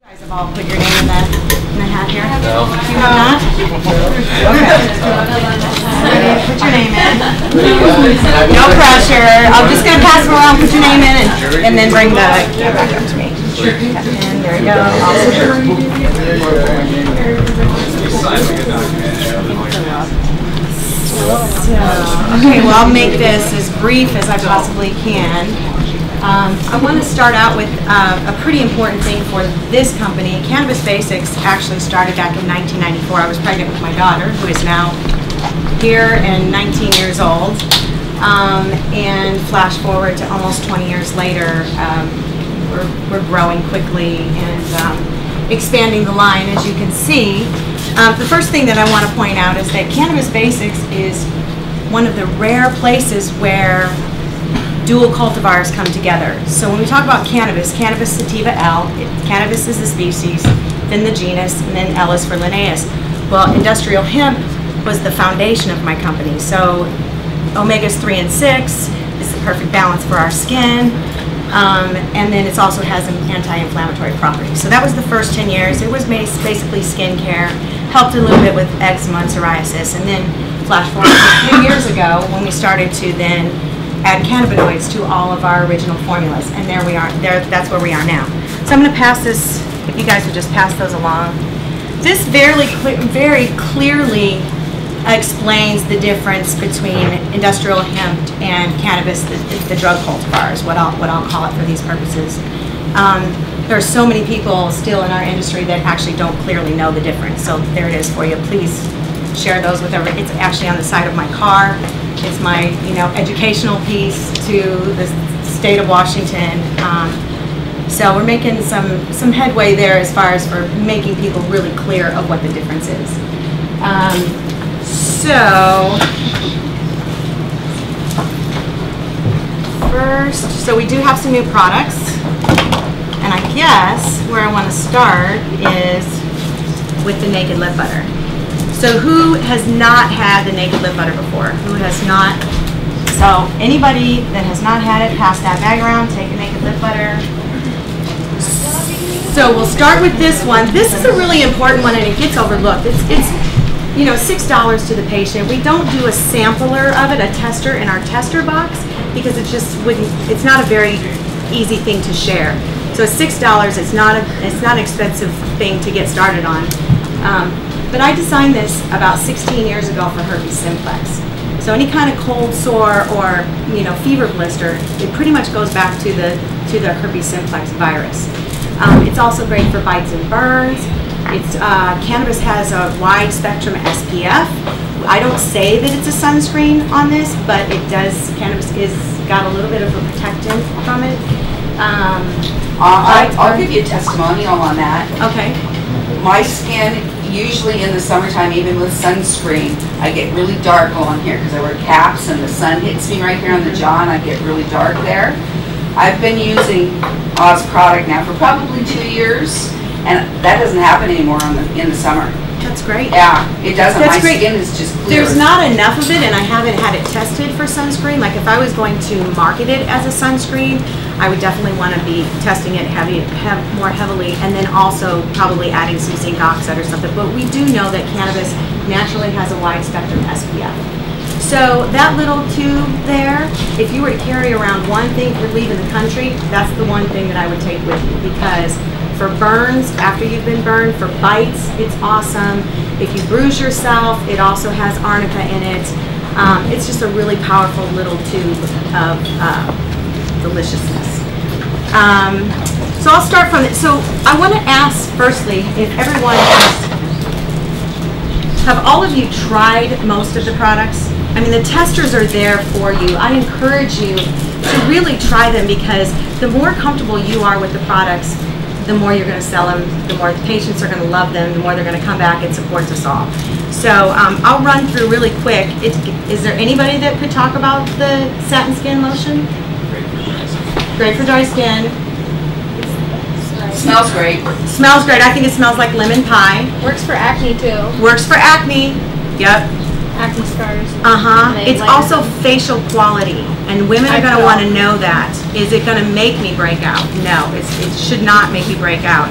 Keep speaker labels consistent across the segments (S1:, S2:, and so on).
S1: guys have all put your name in the hat here?
S2: No.
S1: You have not? Okay. Put your name in. No pressure. I'm just going to pass it around, put your name in, and then bring the back up to me. And there you go. Okay, well, I'll make this as brief as I possibly can. I want to start out with a pretty important thing for this company. Cannabis Basics actually started back in 1994. I was pregnant with my daughter, who is now here and 19 years old. And flash forward to almost 20 years later, we're growing quickly and expanding the line, as you can see. The first thing that I want to point out is that Cannabis Basics is one of the rare places where dual cultivars come together. So when we talk about cannabis, Cannabis sativa L, cannabis is the species, then the genus, and then L is for Linnaeus. Well, industrial hemp was the foundation of my company. So omegas 3 and 6 is the perfect balance for our skin. And then it also has an anti-inflammatory properties. So that was the first 10 years. It was basically skincare, helped a little bit with eczema and psoriasis. And then flash forward a few years ago when we started to then add cannabinoids to all of our original formulas. And there we are, that's where we are now. So I'm going to pass this, if you guys would just pass those along. This very clearly explains the difference between industrial hemp and cannabis, the drug cultivars, what I'll call it for these purposes. There are so many people still in our industry that actually don't clearly know the difference. So there it is for you. Please share those with everyone. It's actually on the side of my car. It's my educational piece to the state of Washington. So we're making some headway there as far as for making people really clear of what the difference is. So we do have some new products, and I guess where I want to start is with the Naked Lip Butter. So who has not had the Naked Lip Butter before? Who has not? So anybody that has not had it, pass that bag around, take a Naked Lip Butter. So we'll start with this one. This is a really important one, and it gets overlooked. It's $6 to the patient. We don't do a sampler of it, a tester in our tester box, because it just wouldn't. It's not a very easy thing to share. So $6. It's not an expensive thing to get started on. But I designed this about 16 years ago for herpes simplex. So any kind of cold sore or fever blister, it pretty much goes back to the herpes simplex virus. It's also great for bites and burns. Cannabis has a wide spectrum SPF. I don't say that it's a sunscreen on this, but it does. Cannabis is got a little bit of a protectant from it.
S3: I'll give you a testimonial on that.
S1: Okay.
S3: My skin, usually in the summertime, even with sunscreen, I get really dark on here because I wear caps and the sun hits me right here on the jaw and I get really dark there. I've been using Oz product now for probably 2 years, and that doesn't happen anymore in the summer.
S1: That's great.
S3: Yeah, it doesn't.
S1: That's
S3: My
S1: great.
S3: skin is just clear.
S1: There's not enough of it, and I haven't had it tested for sunscreen. Like if I was going to market it as a sunscreen, I would definitely want to be testing it more heavily, and then also probably adding some zinc oxide or something. But we do know that cannabis naturally has a wide spectrum SPF. So that little tube there, if you were to carry around one thing for leaving the country, that's the one thing that I would take with you, because for burns, after you've been burned, for bites, it's awesome. If you bruise yourself, it also has arnica in it. It's just a really powerful little tube of deliciousness. So I'll start from it. So I want to ask, firstly, if everyone have all of you tried most of the products? I mean, the testers are there for you. I encourage you to really try them, because the more comfortable you are with the products, the more you're going to sell them, the more the patients are going to love them, the more they're going to come back. It supports us all. So I'll run through really quick. Is there anybody that could talk about the satin skin lotion? Great for dry skin.
S3: Smells great.
S1: Smells great. I think it smells like lemon pie.
S4: Works for acne too.
S1: Works for acne. Yep.
S4: Acne scars.
S1: It's also facial quality, and women are going to want to know that. Is it going to make me break out? No, it should not make you break out.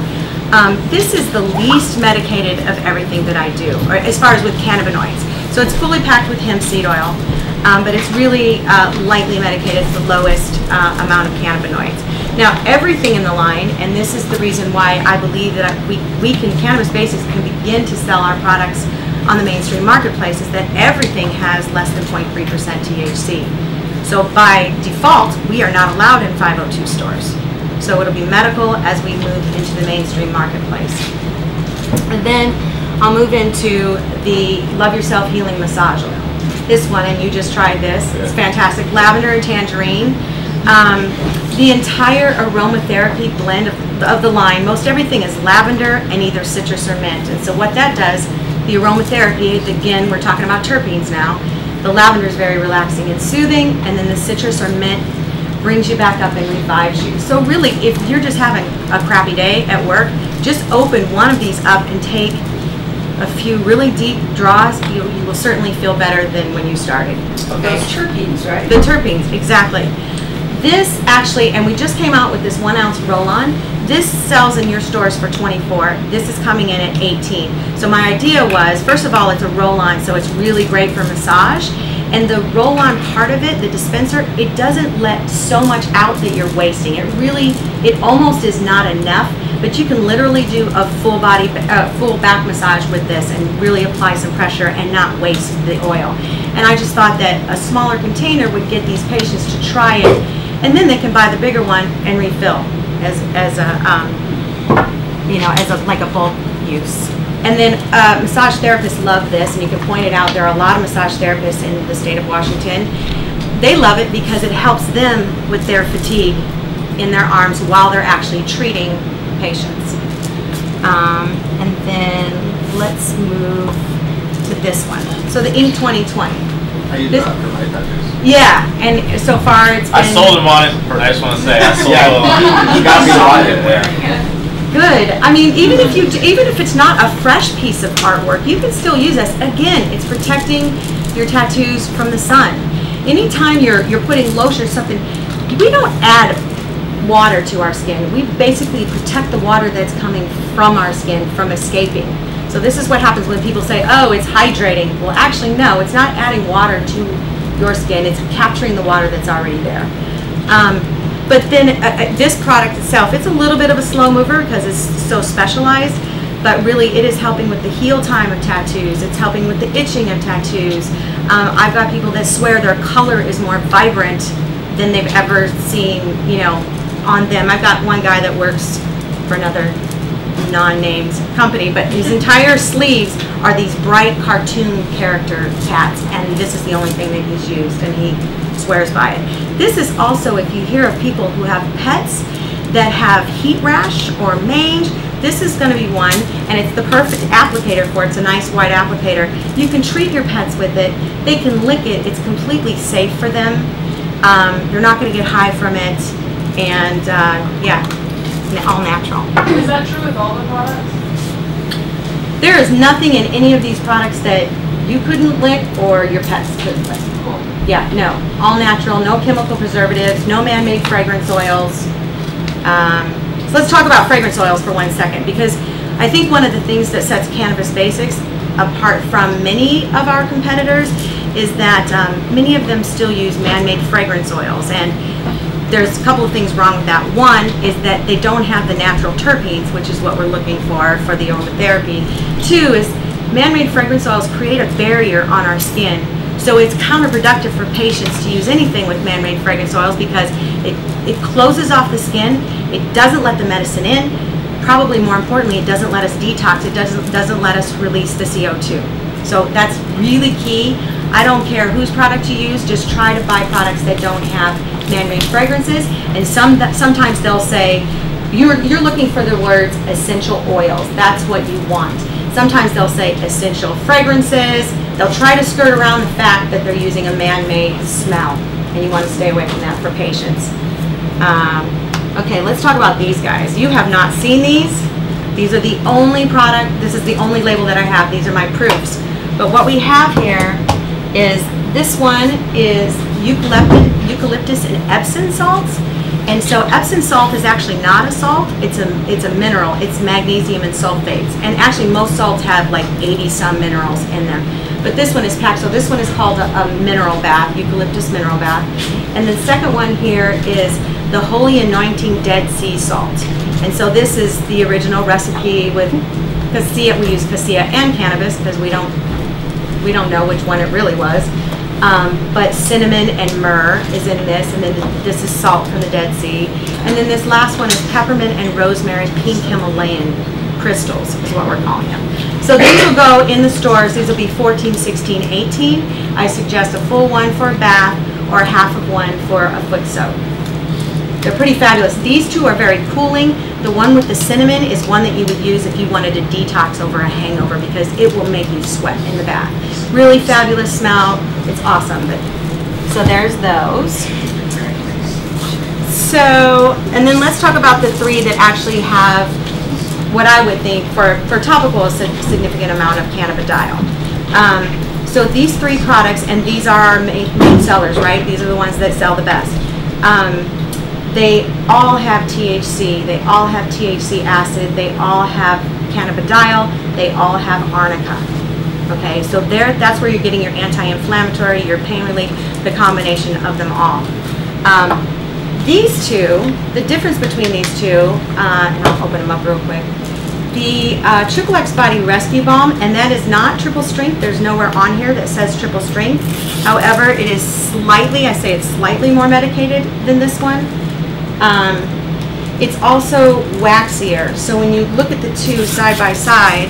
S1: This is the least medicated of everything that I do, or as far as with cannabinoids. So it's fully packed with hemp seed oil, but it's really lightly medicated. It's the lowest amount of cannabinoids. Now, everything in the line, and this is the reason why I believe that Cannabis Basics can begin to sell our products on the mainstream marketplace, is that everything has less than 0.3% THC. So by default, we are not allowed in 502 stores. So it'll be medical as we move into the mainstream marketplace. And then I'll move into the Love Yourself Healing Massage Oil. This one, and you just tried this, it's fantastic. Lavender and tangerine. The entire aromatherapy blend of the line, most everything is lavender and either citrus or mint. And so what that does, the aromatherapy, again, we're talking about terpenes now. The lavender is very relaxing and soothing, and then the citrus or mint brings you back up and revives you. So really, if you're just having a crappy day at work, just open one of these up and take a few really deep draws. You will certainly feel better than when you started.
S3: Those terpenes, right?
S1: The terpenes, exactly. This actually, and we just came out with this 1 ounce roll-on. This sells in your stores for $24. This is coming in at $18. So my idea was, first of all, it's a roll-on, so it's really great for massage. And the roll-on part of it, the dispenser, it doesn't let so much out that you're wasting. It almost is not enough, but you can literally do a full back massage with this and really apply some pressure and not waste the oil. And I just thought that a smaller container would get these patients to try it, and then they can buy the bigger one and refill as like a bulk use. And then massage therapists love this, and you can point it out. There are a lot of massage therapists in the state of Washington. They love it because it helps them with their fatigue in their arms while they're actually treating patients. And then let's move to this one. So the Ink 2020.
S2: I use that for my tattoos.
S1: Yeah, and so far it's been...
S5: I sold him on it. I just want to say, I sold him on it.
S2: You got me on it there.
S1: Good. I mean, even if it's not a fresh piece of artwork, you can still use this. Again, it's protecting your tattoos from the sun. Anytime you're putting lotion or something, we don't add water to our skin. We basically protect the water that's coming from our skin from escaping. So this is what happens when people say, oh, it's hydrating. Well, actually, no, it's not adding water to your skin. It's capturing the water that's already there. But then this product itself, it's a little bit of a slow mover because it's so specialized, but really it is helping with the heal time of tattoos. It's helping with the itching of tattoos. I've got people that swear their color is more vibrant than they've ever seen, on them. I've got one guy that works for another non-named company, but his entire sleeves are these bright cartoon character cats, and this is the only thing that he's used, and he swears by it. This is also, if you hear of people who have pets that have heat rash or mange, this is going to be one, and it's the perfect applicator for it. It's a nice white applicator. You can treat your pets with it. They can lick it. It's completely safe for them. They're not going to get high from it, and yeah, all natural.
S4: Is that true with all the products?
S1: There is nothing in any of these products that you couldn't lick or your pets couldn't lick.
S4: Cool.
S1: Yeah, no, all natural, no chemical preservatives, no man-made fragrance oils. So let's talk about fragrance oils for 1 second, because I think one of the things that sets Cannabis Basics apart from many of our competitors is that many of them still use man-made fragrance oils, and there's a couple of things wrong with that. One is that they don't have the natural terpenes, which is what we're looking for the aromatherapy. Two is man-made fragrance oils create a barrier on our skin. So it's counterproductive for patients to use anything with man-made fragrance oils because it closes off the skin, it doesn't let the medicine in, probably more importantly, it doesn't let us detox, it doesn't let us release the CO2. So that's really key. I don't care whose product you use, just try to buy products that don't have man-made fragrances, and sometimes they'll say, you're looking for the words essential oils, that's what you want. Sometimes they'll say essential fragrances. They'll try to skirt around the fact that they're using a man-made smell, and you want to stay away from that for patients. Okay, let's talk about these guys. You have not seen these. These are the only product, this is the only label that I have. These are my proofs. But what we have here is, this one is eucalyptus and Epsom salts. And so Epsom salt is actually not a salt, it's a mineral. It's magnesium and sulfates. And actually most salts have like 80 some minerals in them. But this one is packed, so this one is called a mineral bath, eucalyptus mineral bath. And the second one here is the Holy Anointing Dead Sea Salt. And so this is the original recipe with cassia. We use cassia and cannabis because we don't know which one it really was. But cinnamon and myrrh is in this, and then this is salt from the Dead Sea. And then this last one is peppermint and rosemary pink Himalayan crystals is what we're calling them. So these will go in the stores. These will be 14, 16, 18. I suggest a full one for a bath or half of one for a foot soak. They're pretty fabulous. These two are very cooling. The one with the cinnamon is one that you would use if you wanted to detox over a hangover because it will make you sweat in the bath. Really fabulous smell. It's awesome. So there's those. So, and then let's talk about the three that actually have what I would think for topical a significant amount of cannabidiol. So these three products, and these are our main sellers, right? These are the ones that sell the best. They all have THC, they all have THC acid, they all have cannabidiol, they all have arnica. Okay, so that's where you're getting your anti-inflammatory, your pain relief, the combination of them all. These two, the difference between these two, and I'll open them up real quick. The Triple X Body Rescue Balm, and that is not triple strength. There's nowhere on here that says triple strength. However, it is slightly, I say it's slightly more medicated than this one. It's also waxier. So when you look at the two side by side,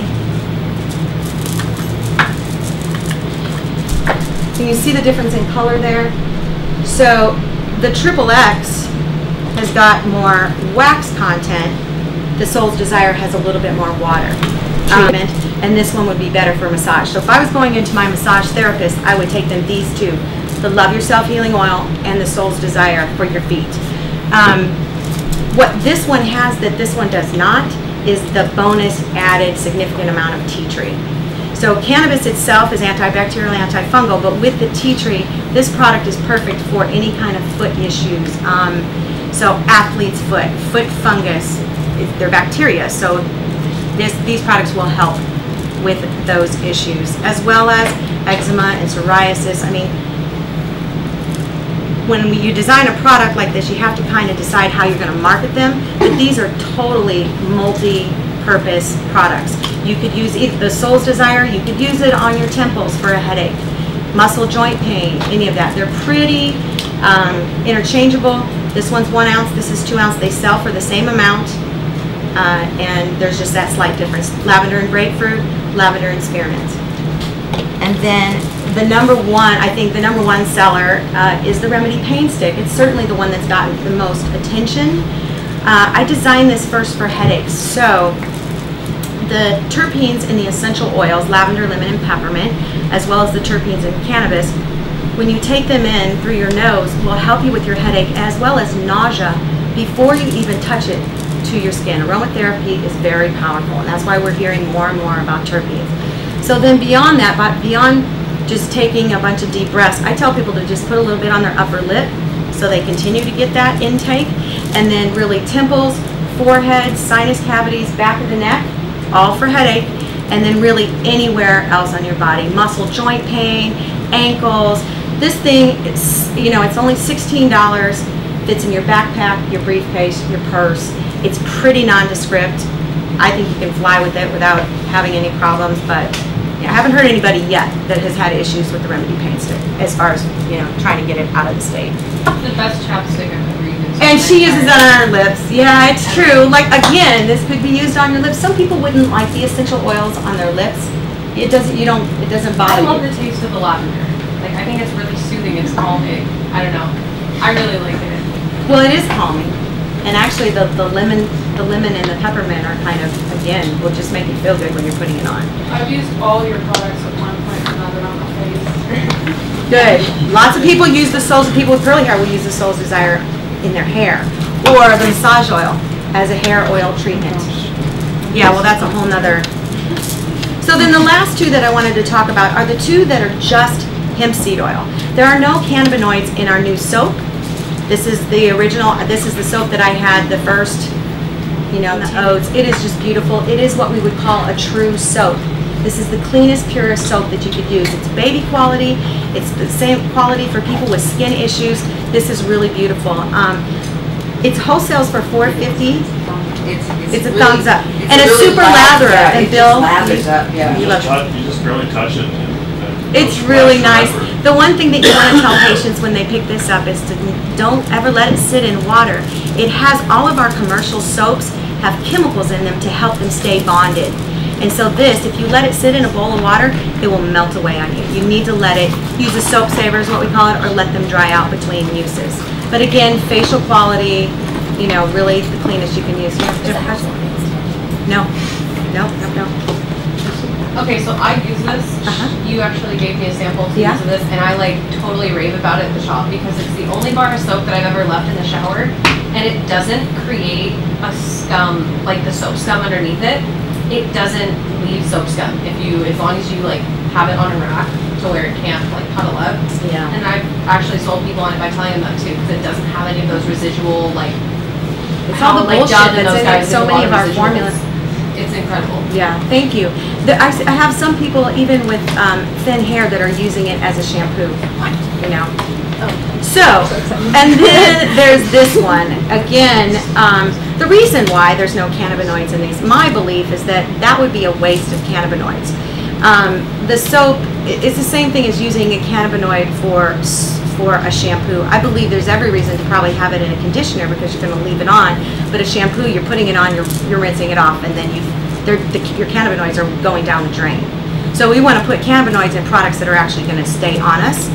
S1: can you see the difference in color there? So the Triple X has got more wax content. The Soul's Desire has a little bit more water treatment, and this one would be better for massage. So if I was going into my massage therapist, I would take them these two, the Love Yourself Healing Oil and the Soul's Desire for your feet. What this one has that this one does not is the bonus added significant amount of tea tree. So cannabis itself is antibacterial, antifungal, but with the tea tree, this product is perfect for any kind of foot issues. So athlete's foot fungus, they're bacteria. So these products will help with those issues, as well as eczema and psoriasis. I mean, when you design a product like this, you have to kind of decide how you're going to market them, but these are totally multi-purpose products. You could use the Soul's Desire, you could use it on your temples for a headache, muscle joint pain, any of that. They're pretty interchangeable. This one's 1 ounce, this is 2 ounce. They sell for the same amount, and there's just that slight difference. Lavender and grapefruit, lavender and spearmint. And then the number one, I think the number one seller is the Remedy Pain Stick. It's certainly the one that's gotten the most attention. I designed this first for headaches. So the terpenes in the essential oils, lavender, lemon, and peppermint, as well as the terpenes in cannabis, when you take them in through your nose, will help you with your headache as well as nausea before you even touch it to your skin. Aromatherapy is very powerful, and that's why we're hearing more and more about terpenes. So then beyond that, beyond just taking a bunch of deep breaths, I tell people to just put a little bit on their upper lip so they continue to get that intake, and then really temples, forehead, sinus cavities, back of the neck, all for headache, and then really anywhere else on your body, muscle joint pain, ankles. This thing, it's only $16, fits in your backpack, your briefcase, your purse. It's pretty nondescript. I think you can fly with it without having any problems, but I haven't heard anybody yet that has had issues with the Remedy Pain Stick as far as, trying to get it out of the state.
S4: The best chapstick I've ever used.
S1: And she uses that on her lips. Yeah, it's true. Like, again, this could be used on your lips. Some people wouldn't like the essential oils on their lips. It doesn't bother you.
S4: I love the taste of the lavender. Like, I think it's really soothing. It's calming. I don't know. I really like it.
S1: Well, it is calming. And actually, the lemon and the peppermint are kind of, again, will just make you feel good when you're putting it on.
S4: I've used all your products at one point or another on my face.
S1: Good. Lots of people use the Soul's, people with curly hair will use the Soul's Desire in their hair, or the massage oil as a hair oil treatment. Yeah, well, that's a whole nother. So then the last two that I wanted to talk about are the two that are just hemp seed oil. There are no cannabinoids in our new soap This is the original. This is the soap that I had the first, you know, the oats. It is just beautiful. It is what we would call a true soap. This is the cleanest, purest soap that you could use. It's baby quality. It's the same quality for people with skin issues. This is really beautiful. It's wholesales for $4.50. It's a really, thumbs up, and it's really super latherer. Yeah, and Bill,
S3: lathers up. Yeah,
S5: you just barely touch it.
S1: It's really nice. The one thing that you want to tell patients when they pick this up is to don't ever let it sit in water. It has all of our commercial soaps have chemicals in them to help them stay bonded. And so this, if you let it sit in a bowl of water, it will melt away on you. You need to let it, use a soap saver is what we call it, or let them dry out between uses. But again, facial quality, you know, really the cleanest you can use. No.
S4: Okay, so I use this. You actually gave me a sample to use of this, and I like totally rave about it at the shop because it's the only bar of soap that I've ever left in the shower, and it doesn't create a scum, like the soap scum underneath it. It doesn't leave soap scum as long as you like have it on a rack to where it can't like puddle up.
S1: Yeah.
S4: And I've actually sold people on it by telling them that too, because it doesn't have any of those residual like.
S1: It's all the bullshit that's in like so many of our formulas.
S4: It's incredible.
S1: Yeah, thank you. I have some people even with thin hair that are using it as a shampoo. You know. So, and then there's this one. Again, the reason why there's no cannabinoids in these, my belief is that would be a waste of cannabinoids. The soap is the same thing as using a cannabinoid for a shampoo. I believe there's every reason to probably have it in a conditioner because you're going to leave it on. But a shampoo, you're putting it on, you're rinsing it off, and then your cannabinoids are going down the drain. So we want to put cannabinoids in products that are actually going to stay on us.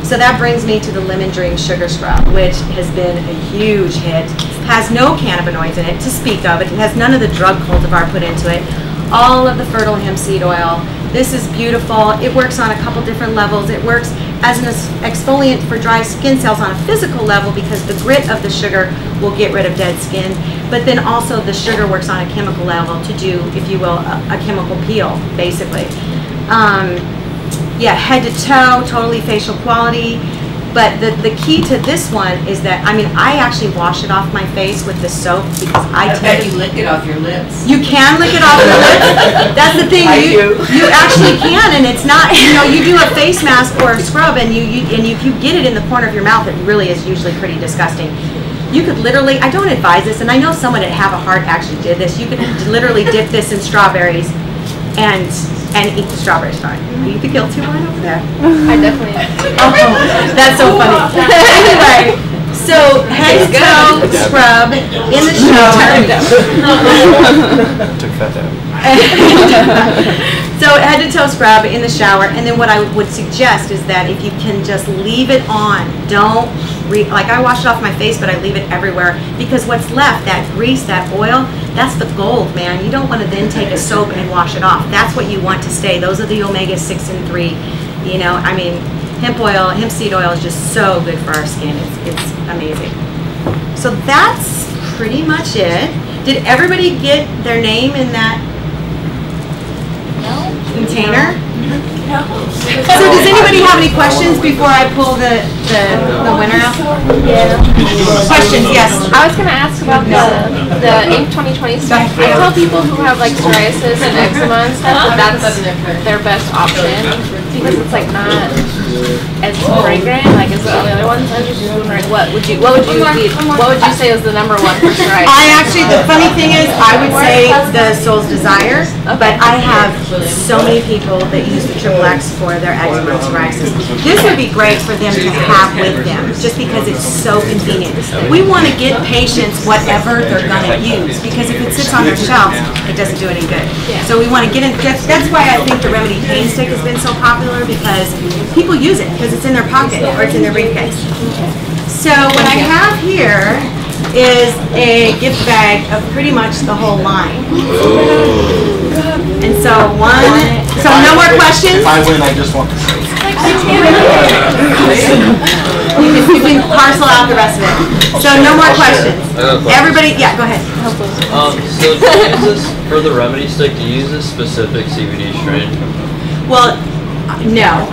S1: So that brings me to the Lemon Dream Sugar Scrub, which has been a huge hit. Has no cannabinoids in it to speak of. It has none of the drug cultivar put into it. All of the fertile hemp seed oil. This is beautiful. It works on a couple different levels. It works as an exfoliant for dry skin cells on a physical level because the grit of the sugar will get rid of dead skin. But then also the sugar works on a chemical level to do, if you will, a chemical peel, basically. Yeah, head to toe, totally facial quality. But the key to this one is that, I mean, I actually wash it off my face with the soap because I
S3: bet you lick it off your lips.
S1: You can lick it off your lips. That's the thing. You actually can, and it's not, you know, you do a face mask or a scrub and if you get it in the corner of your mouth, it really is usually pretty disgusting. You could literally, I don't advise this, and I know someone that have a heart actually did this. You could literally dip this in strawberries and eat the strawberries fine. Are you the guilty one over there?
S4: I definitely am.
S1: Oh, that's so funny. Anyway, so head to toe scrub in the shower.
S2: Took that down.
S1: So head to toe scrub in the shower, and then what I would suggest is that if you can just leave it on, don't like I wash it off my face, but I leave it everywhere because what's left, that grease, that oil, that's the gold, man. You don't want to then take a soap and wash it off. That's what you want to stay. Those are the omega-6 and 3. You know, I mean, hemp seed oil is just so good for our skin. It's amazing. So that's pretty much it. Did everybody get their name in that container? No. So does anybody have any questions before I pull the winner out? Yeah. Questions, yes.
S6: I was going to ask about the Ink 2020 stuff. I tell people who have like psoriasis and eczema and stuff that's their best option because it's like not as fragrant like as all the other ones. I was just wondering what would you say is the #1 for psoriasis?
S1: I actually, the funny thing is I would say the Soul's Desire, but I have so many people that use the X for their eczema and psoriasis. This would be great for them to have with them just because it's so convenient. We want to get patients whatever they're going to use because if it sits on their shelves, it doesn't do any good. So we want to get in, that's why I think the Remedy Pain Stick has been so popular because people use it because it's in their pocket or it's in their briefcase. So what I have here is a gift bag of pretty much the whole line. And so no more questions?
S2: If I win, I just want to say.
S1: You can parcel out the rest of it. So no more questions. Everybody, yeah, go ahead.
S7: So do you use this for the remedy stick? Do you use this specific CBD strain?
S1: Well, no.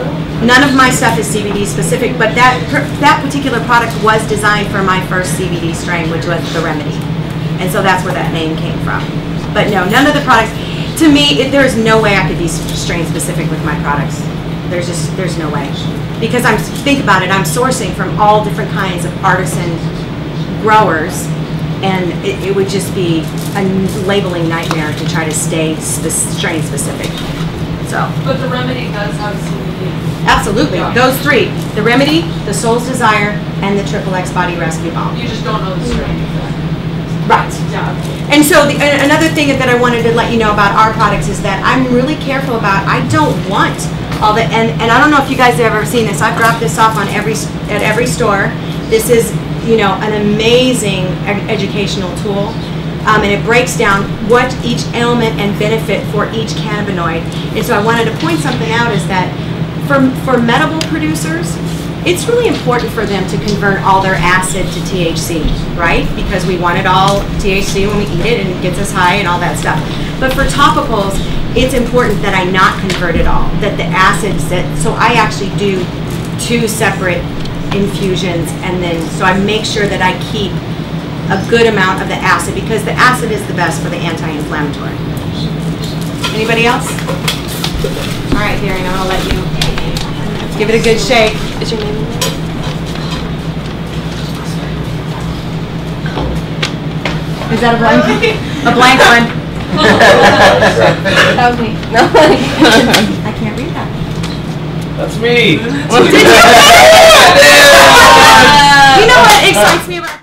S1: None of my stuff is CBD specific, but that particular product was designed for my first CBD strain, which was the Remedy. And so that's where that name came from. But no, none of the products, to me, there's no way I could be strain specific with my products. There's no way. Because think about it, I'm sourcing from all different kinds of artisan growers, and it would just be a labeling nightmare to try to stay strain specific. So.
S4: But the Remedy does have CBD.
S1: Absolutely. Those three, the Remedy, the Soul's Desire, and the XXX Body Rescue Balm.
S4: You just don't know the strain.
S1: Right.
S4: Yeah.
S1: And so another thing that I wanted to let you know about our products is that I'm really careful about, I don't want all the, and I don't know if you guys have ever seen this, I've dropped this off on at every store. This is, you know, an amazing educational tool. And it breaks down what each ailment and benefit for each cannabinoid. And so I wanted to point something out is that for medical producers, it's really important for them to convert all their acid to THC, right? Because we want it all THC when we eat it and it gets us high and all that stuff. But for topicals, it's important that I not convert it all, that the acids so I actually do 2 separate infusions, and then so I make sure that I keep a good amount of the acid, because the acid is the best for the anti-inflammatory. Anybody else? All right, Darren, I'm gonna let you give it a good shake.
S6: Is your name in there?
S1: Is that a blank? A blank one.
S6: That was me. No.
S1: I can't read that.
S7: That's me.
S1: You know what excites me about